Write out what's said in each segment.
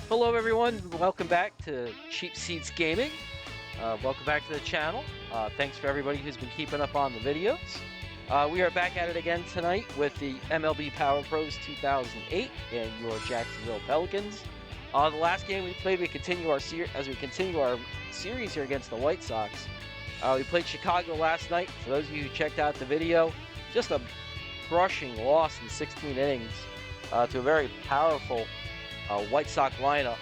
Hello everyone, welcome back to Cheap Seats Gaming. Welcome back to the channel. Thanks for everybody who's been keeping up on the videos. We are back at it again tonight with the MLB Power Pros 2008 and your Jacksonville Pelicans. The last game we played, we continue our series here against the White Sox. We played Chicago last night. For those of you who checked out the video, just a crushing loss in 16 innings to a very powerful White Sox lineup.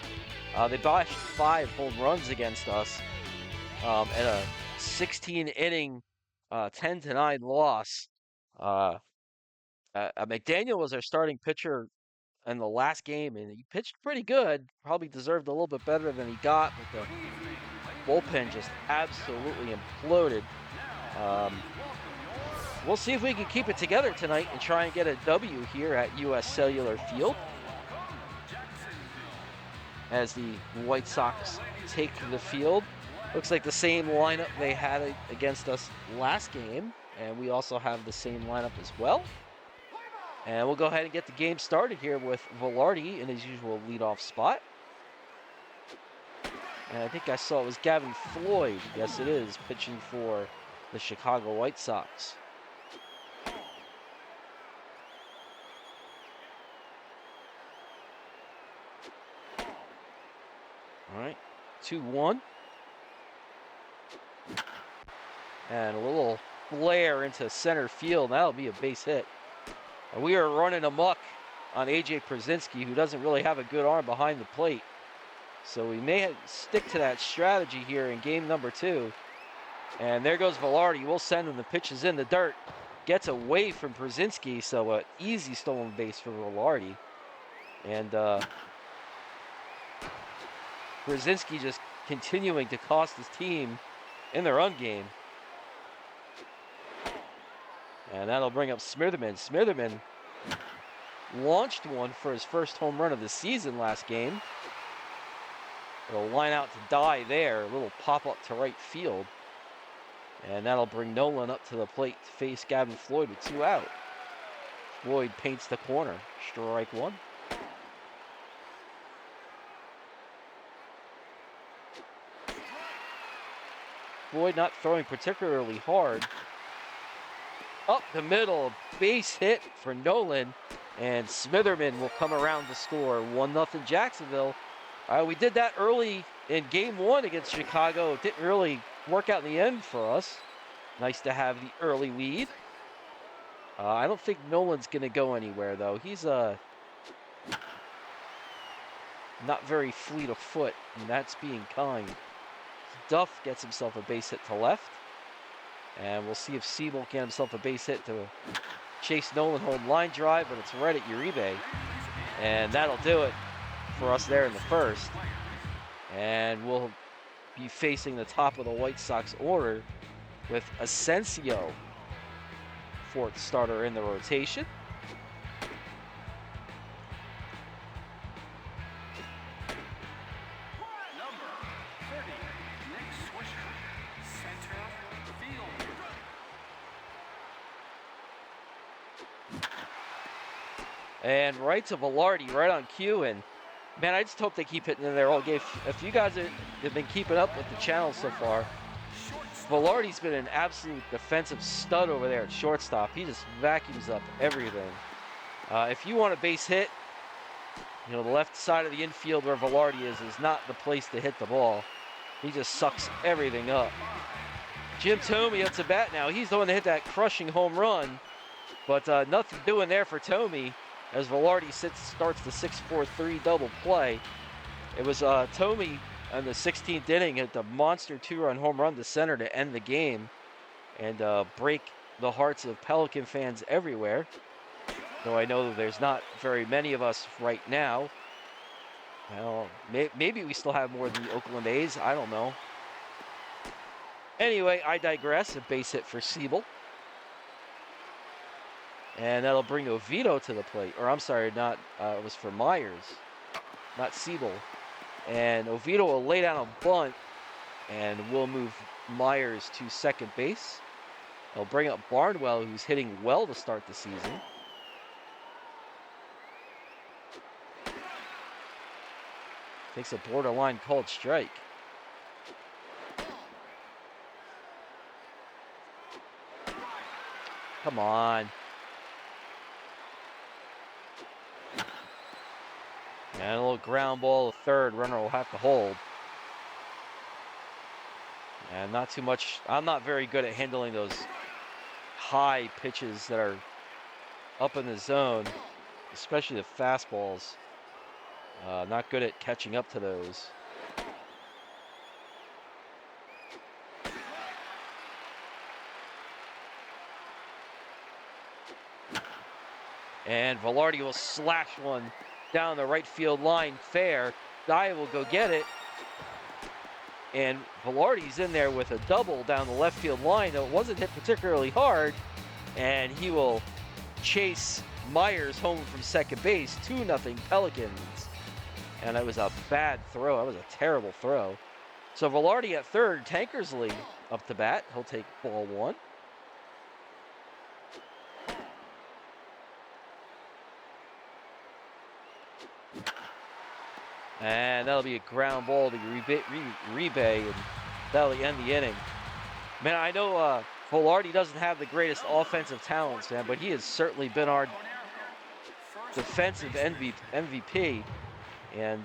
They bashed 5 home runs against us and a 16-inning 10-9 loss. McDaniel was our starting pitcher in the last game, and he pitched pretty good. Probably deserved a little bit better than he got, but the bullpen just absolutely imploded. We'll see if we can keep it together tonight and try and get a W here at U.S. Cellular Field, as the White Sox take the field. Looks like the same lineup they had against us last game, and we also have the same lineup as well. And we'll go ahead and get the game started here with Velarde in his usual leadoff spot. And I think I saw it was Gavin Floyd, yes it is, pitching for the Chicago White Sox. All right, 2-1. And a little flare into center field. That'll be a base hit. And we are running amok on A.J. Przinsky, who doesn't really have a good arm behind the plate. So we may stick to that strategy here in game number 2. And there goes Velarde. We'll send him. The pitch is in the dirt. Gets away from Przinsky, so an easy stolen base for Velarde. And Przinsky just continuing to cost his team in the run game. And that'll bring up Smitherman. Smitherman launched one for his first home run of the season last game. It'll line out to die there. A little pop-up to right field. And that'll bring Nolan up to the plate to face Gavin Floyd with 2 out. Floyd paints the corner. Strike 1. Floyd not throwing particularly hard. Up the middle, base hit for Nolan, and Smitherman will come around to score. 1-0 Jacksonville. We did that early in game 1 against Chicago. It didn't really work out in the end for us. Nice to have the early lead. I don't think Nolan's going to go anywhere, though. He's not very fleet of foot, and that's being kind. Duff gets himself a base hit to left. And we'll see if Siebel can get himself a base hit to chase Nolan home. Line drive, but it's right at Uribe. And that'll do it for us there in the first. And we'll be facing the top of the White Sox order with Asensio, 4th starter in the rotation. And right to Velarde, right on cue. And man, I just hope they keep hitting in there all game. If you guys have been keeping up with the channel so far, Velarde's been an absolute defensive stud over there at shortstop. He just vacuums up everything. If you want a base hit, the left side of the infield where Velarde is not the place to hit the ball. He just sucks everything up. Jim Thome up to bat now. He's the one that hit that crushing home run. But nothing doing there for Thome, as Velarde starts the 6-4-3 double play. It was Thome in the 16th inning hit the monster 2-run home run to center to end the game and break the hearts of Pelican fans everywhere. Though I know that there's not very many of us right now. Well, maybe we still have more than the Oakland A's. I don't know. Anyway, I digress. A base hit for Siebel. And that'll bring Oviedo to the plate. Or I'm sorry, it was for Myers, not Siebel. And Oviedo will lay down a bunt, and we'll move Myers to second base. They'll bring up Barnwell, who's hitting well to start the season. Takes a borderline called strike. Come on. And a little ground ball, a third. Runner will have to hold. And not too much. I'm not very good at handling those high pitches that are up in the zone, especially the fastballs. Not good at catching up to those. And Velarde will slash one down the right field line, fair. Dye will go get it. And Velarde's in there with a double down the left field line. Though it wasn't hit particularly hard. And he will chase Myers home from second base. 2-0 Pelicans. And that was a bad throw. That was a terrible throw. So Velarde at third, Tankersley up to bat. He'll take ball one. And that'll be a ground ball to Uribe, and that'll end the inning. Man, I know Velarde doesn't have the greatest offensive talents, man, but he has certainly been our defensive MVP. And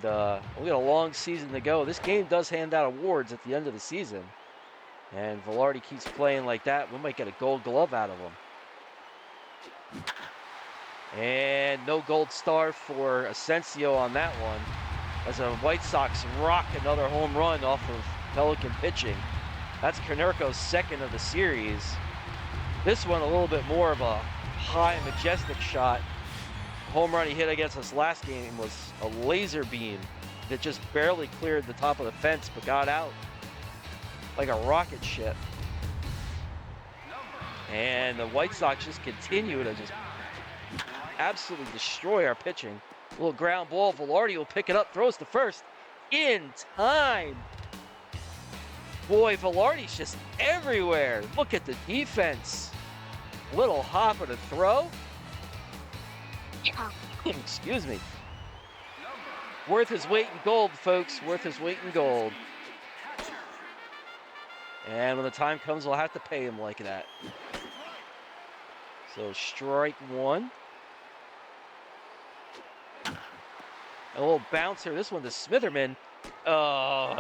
we got a long season to go. This game does hand out awards at the end of the season. And Velarde keeps playing like that. We might get a gold glove out of him. And no gold star for Asensio on that one, as the White Sox rock another home run off of Pelican pitching. That's Konerko's second of the series. This one a little bit more of a high, majestic shot. The home run he hit against us last game was a laser beam that just barely cleared the top of the fence but got out like a rocket ship. And the White Sox just continue to just absolutely destroy our pitching. A little ground ball. Velarde will pick it up, throws to first in time. Boy, Velarde's just everywhere. Look at the defense. Little hop of the throw. Excuse me. Worth his weight in gold, folks. Worth his weight in gold. And when the time comes, we'll have to pay him like that. So strike one. A little bouncer. This one to Smitherman. Oh,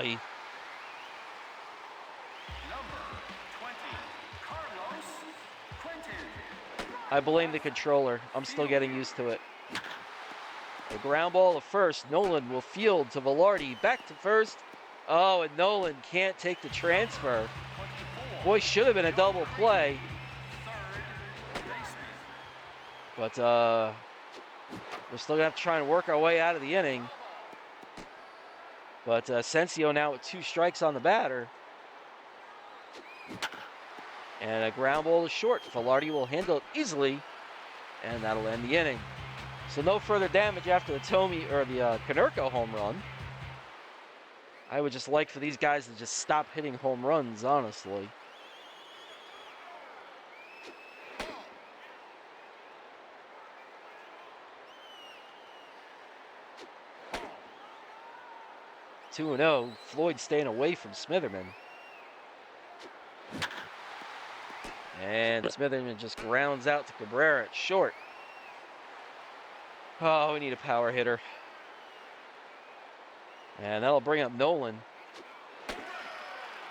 I blame the controller. I'm still getting used to it. A ground ball to first. Nolan will field to Velarde. Back to first. Oh, and Nolan can't take the transfer. Boy, should have been a double play. But we're still going to have to try and work our way out of the inning. But Asensio now with 2 strikes on the batter. And a ground ball to short. Velarde will handle it easily. And that'll end the inning. So no further damage after the Konerko home run. I would just like for these guys to just stop hitting home runs, honestly. Two 2-0. Floyd staying away from Smitherman. And Smitherman just grounds out to Cabrera at short. Oh, we need a power hitter. And that'll bring up Nolan.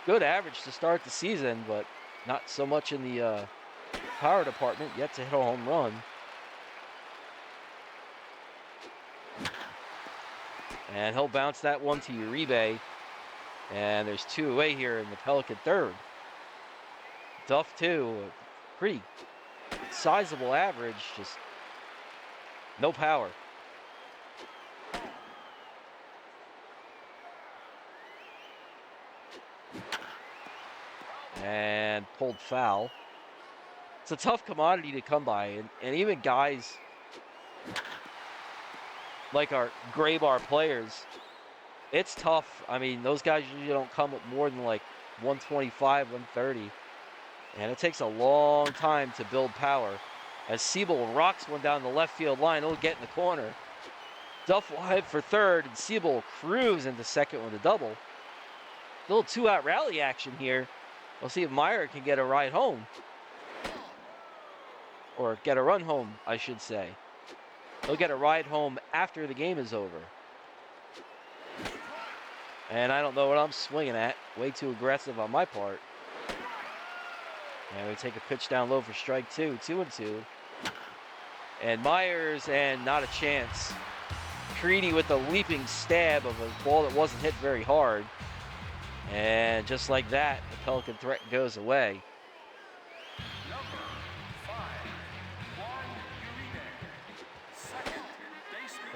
Good average to start the season, but not so much in the power department yet to hit a home run. And he'll bounce that one to Uribe. And there's 2 away here in the Pelican third. Duff, too. Pretty sizable average. Just no power. And pulled foul. It's a tough commodity to come by. And even guys like our gray bar players, it's tough. I mean, those guys usually don't come with more than like 125, 130. And it takes a long time to build power. As Siebel rocks one down the left field line, it'll get in the corner. Duff will head for third, and Siebel will cruise into second with a double. Little two-out rally action here. We'll see if Meyer can get a ride home. Or get a run home, I should say. He'll get a ride home after the game is over. And I don't know what I'm swinging at. Way too aggressive on my part. And we take a pitch down low for strike two. 2-2. And Myers, and not a chance. Creedy with the leaping stab of a ball that wasn't hit very hard. And just like that, the Pelican threat goes away.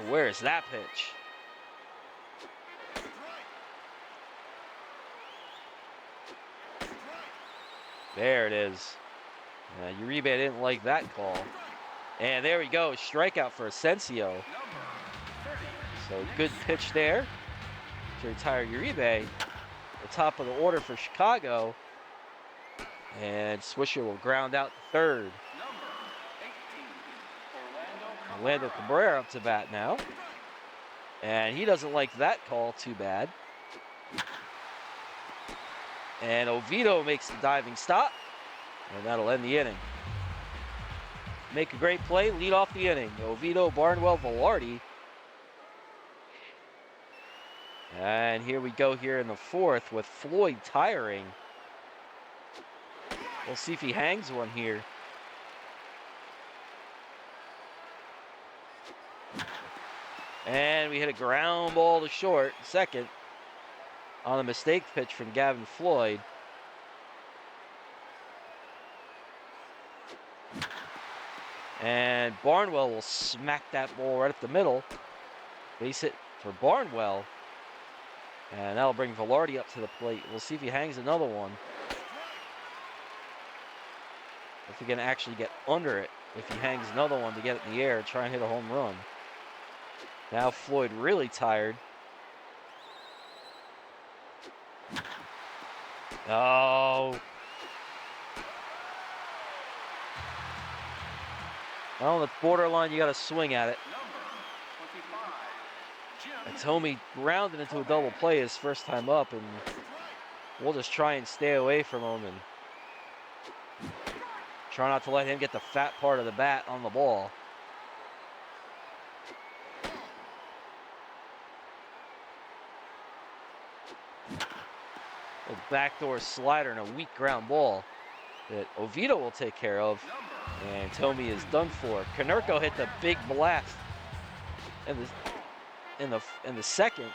Where is that pitch? There it is. Uribe didn't like that call. And there we go, strikeout for Asensio. So good pitch there to retire Uribe. The top of the order for Chicago. And Swisher will ground out to third. Orlando Cabrera up to bat now. And he doesn't like that call too bad. And Oviedo makes the diving stop. And that'll end the inning. Make a great play, lead off the inning. Oviedo, Barnwell, Velarde. And here we go here in the fourth with Floyd tiring. We'll see if he hangs one here. And we hit a ground ball to short, second, on a mistake pitch from Gavin Floyd. And Barnwell will smack that ball right up the middle. Base hit for Barnwell. And that'll bring Velarde up to the plate. We'll see if he hangs another one. If he can actually get under it. If he hangs another one to get it in the air, try and hit a home run. Now Floyd really tired. Oh. On the borderline, you got to swing at it. And Tommy rounded into a double play his first time up, and we'll just try and stay away from him and try not to let him get the fat part of the bat on the ball. A backdoor slider and a weak ground ball that Oviedo will take care of. And Tommy is done for. Konerko hit the big blast in the second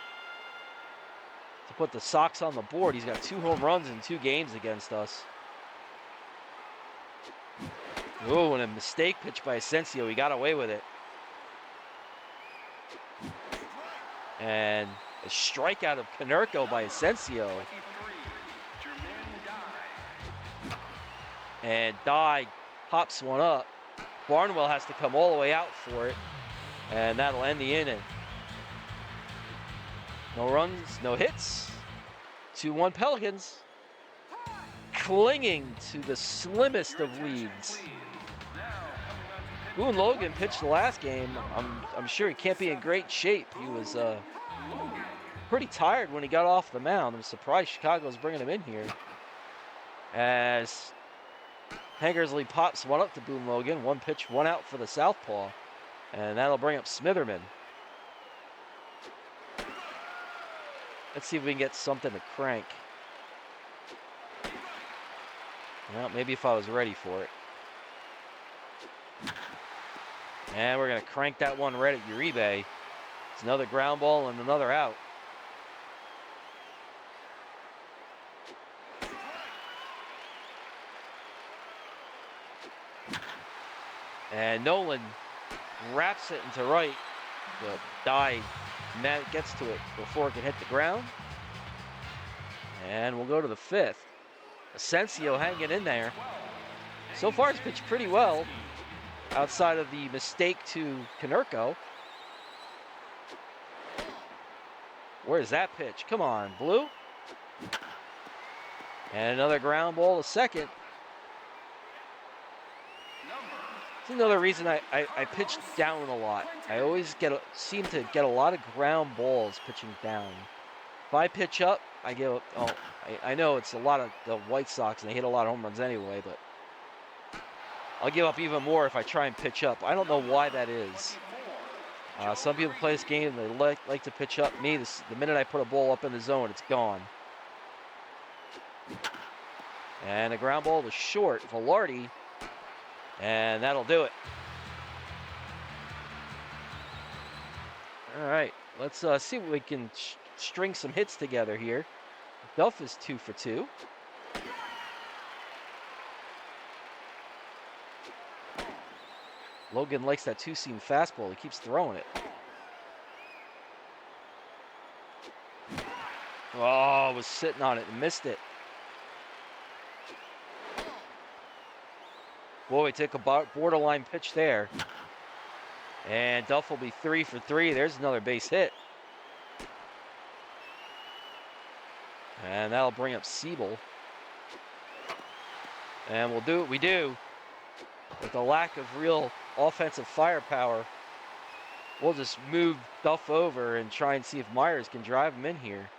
to put the Sox on the board. He's got 2 home runs in 2 games against us. Oh, and a mistake pitch by Asensio. He got away with it. And a strikeout of Konerko by Asensio. And Dye pops one up. Barnwell has to come all the way out for it. And that'll end the inning. No runs, no hits. 2-1 Pelicans. Clinging to the slimmest of leads. Boone Logan pitched the last game. I'm sure he can't be in great shape. He was pretty tired when he got off the mound. I'm surprised Chicago's bringing him in here. As Hangersley pops one up to Boone Logan. 1 pitch, 1 out for the southpaw. And that'll bring up Smitherman. Let's see if we can get something to crank. Well, maybe if I was ready for it. And we're going to crank that one right at Uribe. It's another ground ball and another out. And Nolan wraps it into right. The Dye gets to it before it can hit the ground. And we'll go to the 5th. Asensio hanging in there. So far he's pitched pretty well. Outside of the mistake to Konerko. Where's that pitch? Come on, Blue. And another ground ball to second. It's another reason I pitch down a lot. I always seem to get a lot of ground balls pitching down. If I pitch up, I give up. Oh, I know it's a lot of the White Sox, and they hit a lot of home runs anyway, but I'll give up even more if I try and pitch up. I don't know why that is. Some people play this game, they like to pitch up. Me, the minute I put a ball up in the zone, it's gone. And a ground ball to short, Velarde, and that'll do it. All right, let's see what we can string some hits together here. Duff is 2 for 2. Logan likes that two-seam fastball. He keeps throwing it. Oh, was sitting on it and missed it. Boy, he took a borderline pitch there. And Duff will be 3 for 3. There's another base hit. And that'll bring up Siebel. And we'll do what we do. With the lack of real offensive firepower, we'll just move Duff over and try and see if Myers can drive him in here.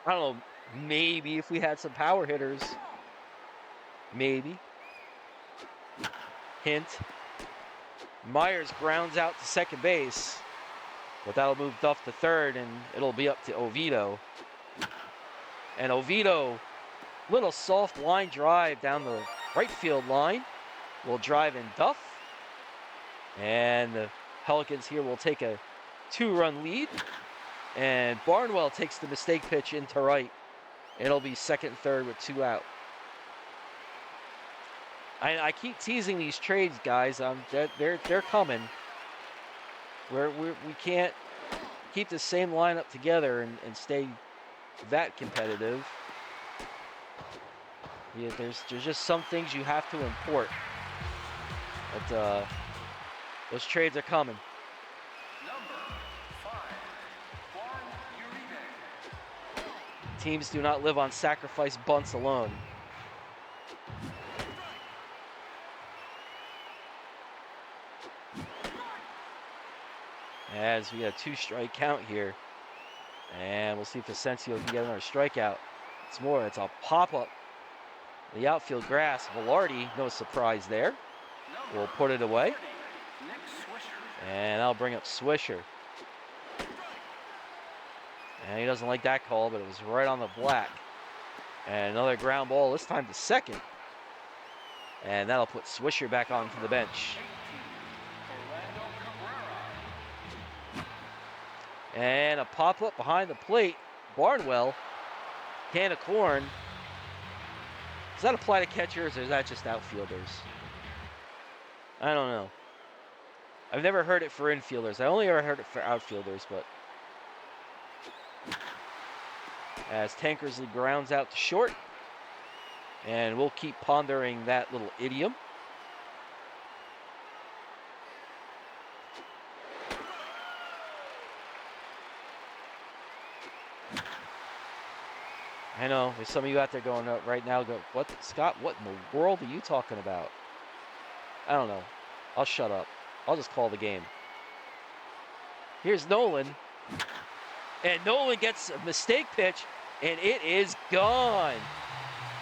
I don't know, maybe if we had some power hitters. Maybe. Hint. Myers grounds out to second base. But that'll move Duff to third, and it'll be up to Oviedo. And Oviedo, little soft line drive down the right field line, will drive in Duff. And the Pelicans here will take a 2-run lead. And Barnwell takes the mistake pitch into right. It'll be second and third with 2 out. I keep teasing these trades, guys. They're coming. We can't keep the same lineup together and stay that competitive. Yeah, there's just some things you have to import. But those trades are coming. Teams do not live on sacrifice bunts alone. As we got a 2-strike count here. And we'll see if Asensio can get another strikeout. It's a pop-up. The outfield grass. Velarde, no surprise there. We'll put it away. And that'll bring up Swisher. And he doesn't like that call, but it was right on the black. And another ground ball, this time to second. And that'll put Swisher back onto the bench. And a pop-up behind the plate. Barnwell, can of corn. Does that apply to catchers, or is that just outfielders? I don't know. I've never heard it for infielders. I only ever heard it for outfielders, but... As Tankersley grounds out to short. And we'll keep pondering that little idiom. I know, there's some of you out there going up right now go, what, Scott, what in the world are you talking about? I don't know. I'll shut up. I'll just call the game. Here's Nolan. And Nolan gets a mistake pitch, and it is gone.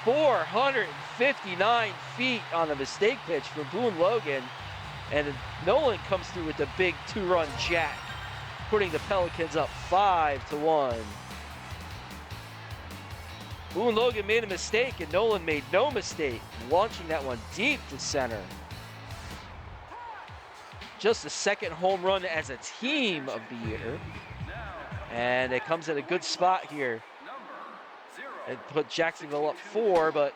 459 feet on the mistake pitch for Boone Logan. And Nolan comes through with the big 2-run jack, putting the Pelicans up 5-1. Boone Logan made a mistake, and Nolan made no mistake, launching that one deep to center. Just the second home run as a team of the year. And it comes at a good spot here. It put Jacksonville up 4, but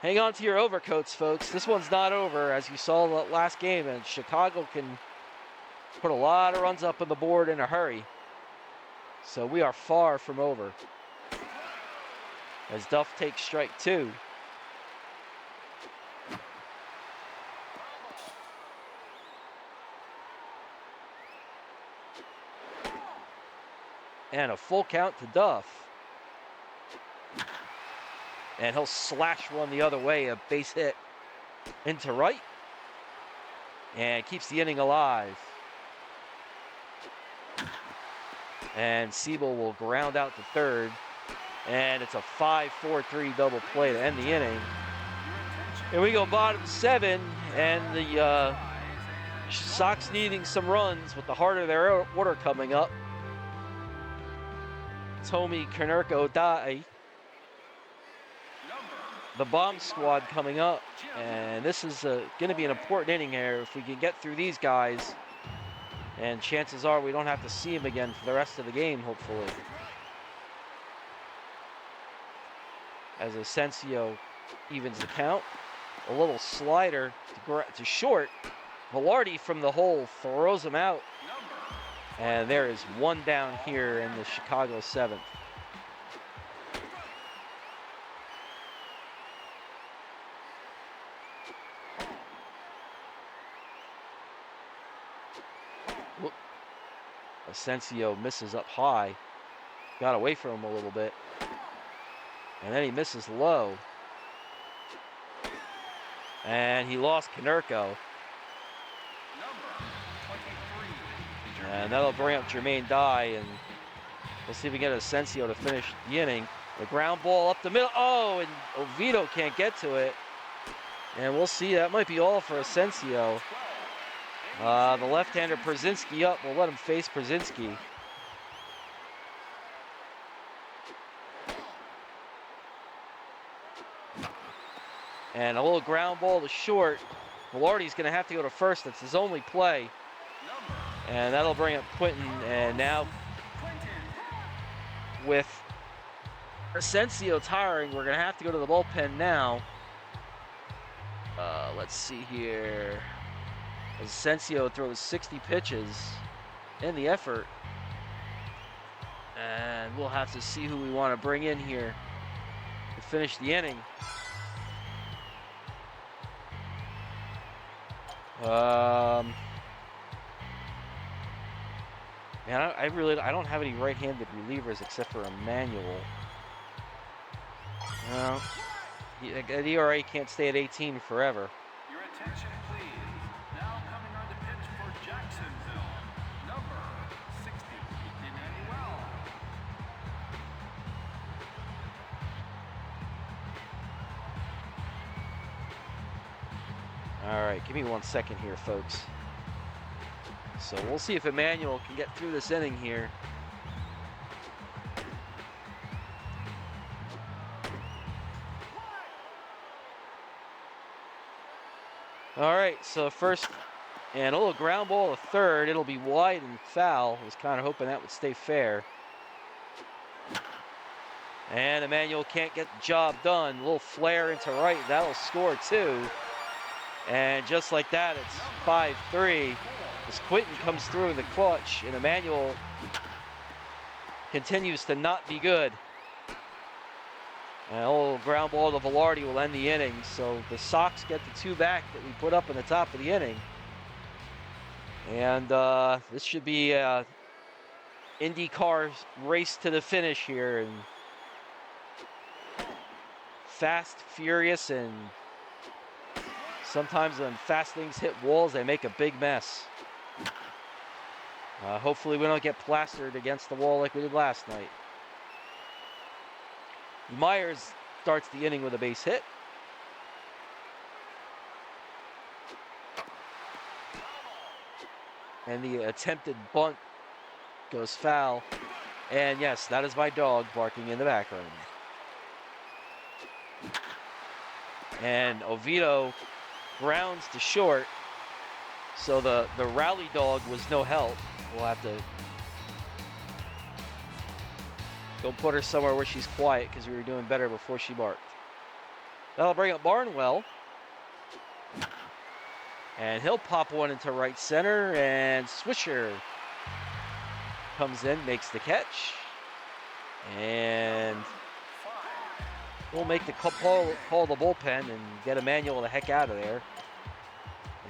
hang on to your overcoats, folks. This one's not over, as you saw the last game, and Chicago can put a lot of runs up on the board in a hurry. So we are far from over. As Duff takes strike 2. And a full count to Duff. And he'll slash one the other way, a base hit into right. And keeps the inning alive. And Siebel will ground out to third. And it's a 5-4-3 double play to end the inning. And we go bottom 7, and the Sox needing some runs with the heart of their order coming up. Tomi Konerko Dai. The bomb squad coming up. And this is going to be an important inning here. If we can get through these guys, and chances are we don't have to see him again for the rest of the game, hopefully. As Asensio evens the count. A little slider to short. Velarde from the hole throws him out. And there is one down here in the Chicago 7th. Asensio misses up high. Got away from him a little bit. And then he misses low. And he lost Konerko. And that'll bring up Jermaine Dye, and we'll see if we can get Asensio to finish the inning. The ground ball up the middle. Oh, and Oviedo can't get to it. And we'll see. That might be all for Asensio. The left-hander Przinski up. We'll let him face Przinski. And a little ground ball to short. Velarde's going to have to go to first. That's his only play. And that'll bring up Quinton. And now, with Asensio tiring, we're going to have to go to the bullpen now. Let's see here. Asensio throws 60 pitches in the effort. And we'll have to see who we want to bring in here to finish the inning. Man, I don't have any right-handed relievers except for Emmanuel. Well, the ERA can't stay at 18 forever. Your attention, please. Now coming on to pitch for Jacksonville, number 60, Emmanuel. All right, give me 1 second here, folks. So we'll see if Emmanuel can get through this inning here. All right, so first, and a little ground ball to third. It'll be wide and foul. I was kind of hoping that would stay fair. And Emmanuel can't get the job done. A little flare into right. That'll score too. And just like that, it's 5-3. As Quinton comes through in the clutch, and Emmanuel continues to not be good. And a little ground ball to Velarde will end the inning. So the Sox get the 2 back that we put up in the top of the inning. And this should be a IndyCar race to the finish here. And fast, furious, and sometimes when fast things hit walls, they make a big mess. Hopefully we don't get plastered against the wall like we did last night. Myers starts the inning with a base hit. And the attempted bunt goes foul. And yes, that is my dog barking in the background. And Oviedo grounds to short. So the rally dog was no help. We'll have to go put her somewhere where she's quiet because we were doing better before she barked. That'll bring up Barnwell. And he'll pop one into right center, and Swisher comes in, makes the catch. And we'll make the call the bullpen and get Emmanuel the heck out of there.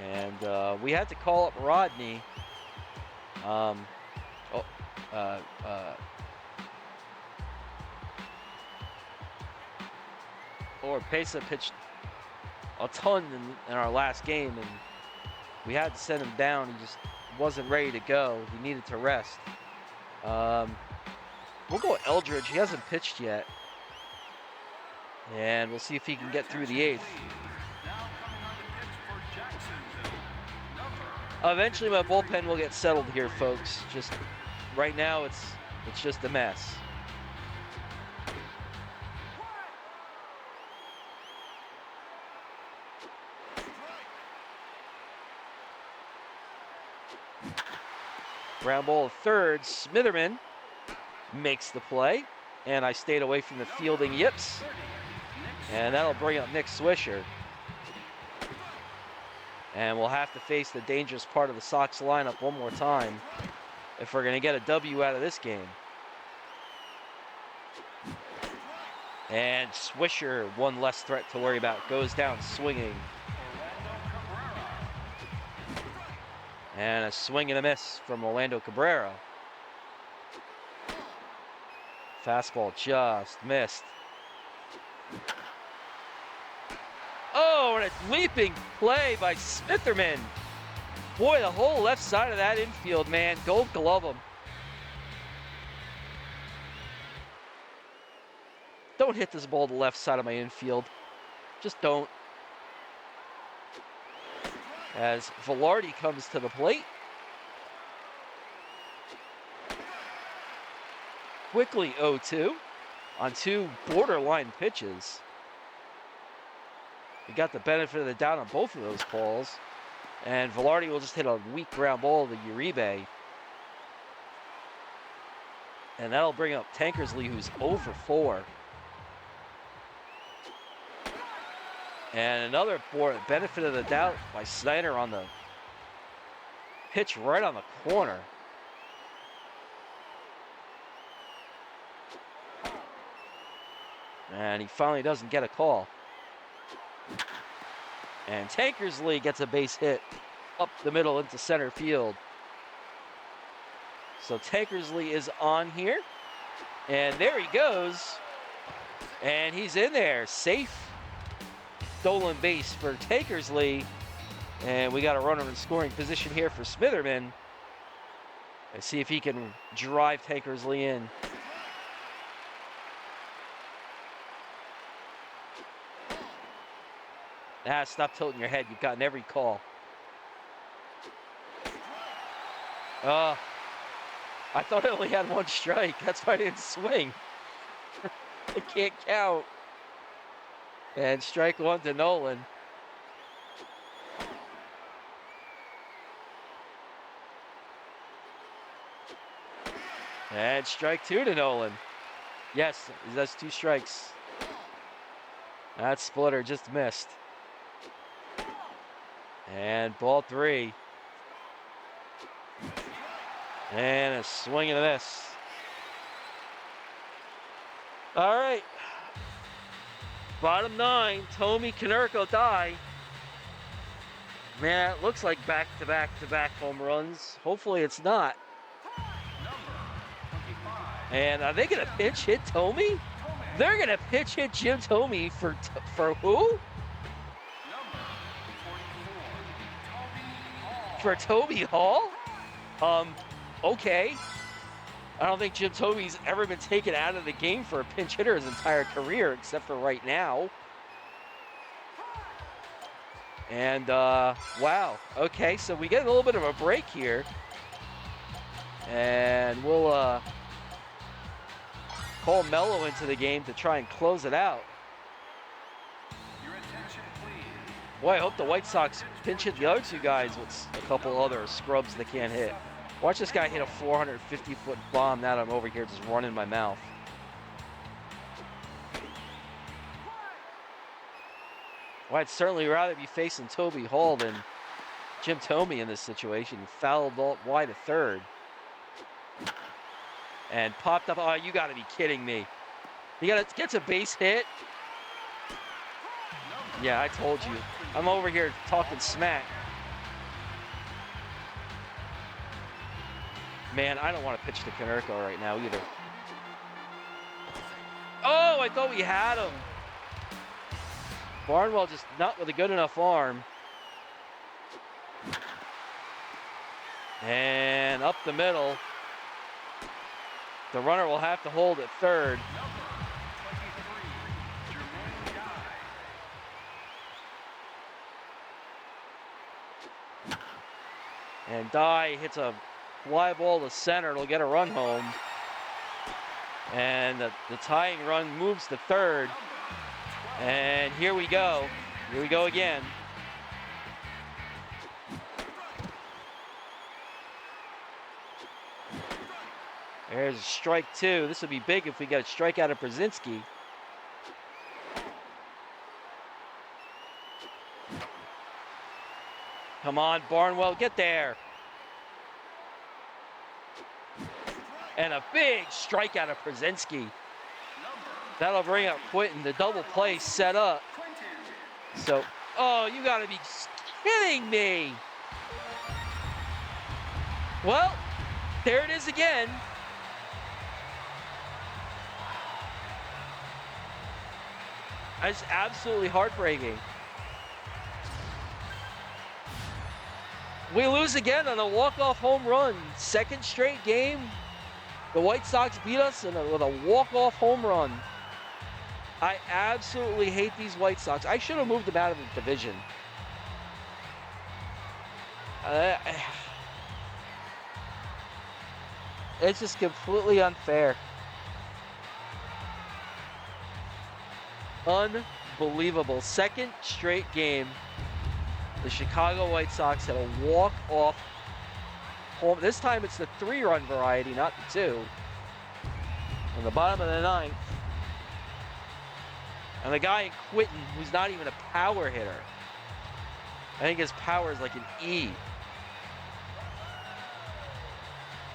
And we had to call up Rodney. Or Pesa pitched a ton in our last game, and we had to send him down. He just wasn't ready to go. He needed to rest. We'll go Eldridge. He hasn't pitched yet. And we'll see if he can get through the 8th. Now coming on the pitch for Jacksonville. Number Eventually my bullpen will get settled here, folks. Just right now it's just a mess. Ground ball at third. Smitherman makes the play. And I stayed away from the fielding yips. And that'll bring up Nick Swisher. And we'll have to face the dangerous part of the Sox lineup one more time if we're going to get a W out of this game. And Swisher, one less threat to worry about, goes down swinging. And a swing and a miss from Orlando Cabrera. Fastball just missed. Oh, and a leaping play by Smitherman. Boy, the whole left side of that infield, man. Gold glove him. Don't hit this ball to the left side of my infield. Just don't. As Velarde comes to the plate. Quickly 0-2 on 2 borderline pitches. We got the benefit of the doubt on both of those calls. And Velarde will just hit a weak ground ball to Uribe. And that'll bring up Tankersley, who's 0 for 4. And another benefit of the doubt by Snyder on the pitch right on the corner. And he finally doesn't get a call. And Tankersley gets a base hit up the middle into center field. So Tankersley is on here. And there he goes. And he's in there, safe. Stolen base for Tankersley. And we got a runner in scoring position here for Smitherman. Let's see if he can drive Tankersley in. Stop tilting your head. You've gotten every call. I thought I only had 1 strike. That's why I didn't swing. I can't count. And strike 1 to Nolan. And strike 2 to Nolan. Yes, that's 2 strikes. That splitter just missed. And ball 3. And a swing and a miss. All right. Bottom 9, Tommy Konerko die. Man, it looks like back-to-back home runs. Hopefully it's not. And are they going to pitch hit Tommy? They're going to pitch hit Jim Tomey for who? For Toby Hall? Okay. I don't think Jim Tomey's ever been taken out of the game for a pinch hitter his entire career, except for right now. And, wow. Okay, so we get a little bit of a break here. And we'll, call Mello into the game to try and close it out. Your attention, please. Boy, I hope the White Sox pinch hit the other 2 guys with a couple other scrubs they can't hit. Watch this guy hit a 450-foot bomb now that I'm over here just running my mouth. Well, I'd certainly rather be facing Toby Hall than Jim Tomey in this situation. He fouled ball wide to third. And popped up. Oh, you got to be kidding me. He gets a base hit. Yeah, I told you. I'm over here talking smack. Man, I don't want to pitch to Konerko right now either. Oh, I thought we had him. Barnwell just not with a good enough arm. And up the middle. The runner will have to hold at third. And Dye hits a fly ball to center. It'll get a run home. And the tying run moves to third. And here we go. Here we go again. There's strike two. This would be big if we get a strike out of Brzezinski. Come on, Barnwell, get there. And a big strike out of Brzezinski. That'll bring up Quinton. The double play set up. So, oh, you gotta be kidding me. Well, there it is again. It's absolutely heartbreaking. We lose again on a walk-off home run. Second straight game. The White Sox beat us with a walk-off home run. I absolutely hate these White Sox. I should have moved them out of the division. It's just completely unfair. Unbelievable. Second straight game. The Chicago White Sox had a walk-off home. This time it's the 3-run variety, not the 2. In the bottom of the 9th. And the guy in Quinton, who's not even a power hitter. I think his power is like an E.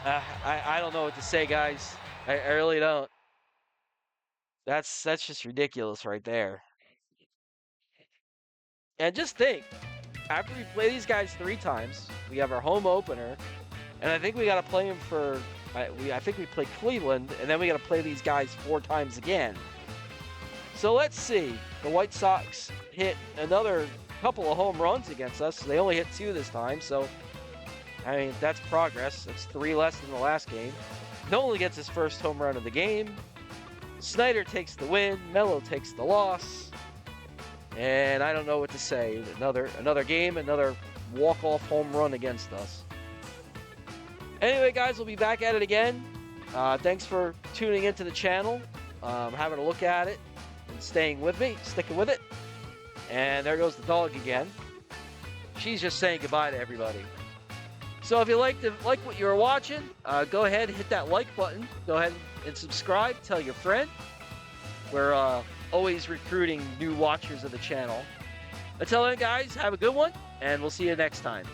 I don't know what to say, guys. I really don't. That's just ridiculous right there. And just think, after we play these guys 3 times, we have our home opener, and I think we got to play them for. I think we play Cleveland, and then we got to play these guys 4 times again. So let's see. The White Sox hit another couple of home runs against us. They only hit 2 this time, so I mean that's progress. That's 3 less than the last game. Nolan gets his first home run of the game. Snyder takes the win. Mello takes the loss. And I don't know what to say. Another game, another walk-off home run against us. Anyway, guys, we'll be back at it again. Thanks for tuning into the channel, having a look at it, and staying with me, sticking with it. And there goes the dog again. She's just saying goodbye to everybody. So if you like what you were watching, go ahead and hit that like button. Go ahead and subscribe. Tell your friend. We're always recruiting new watchers of the channel. Until then, guys, have a good one, and we'll see you next time.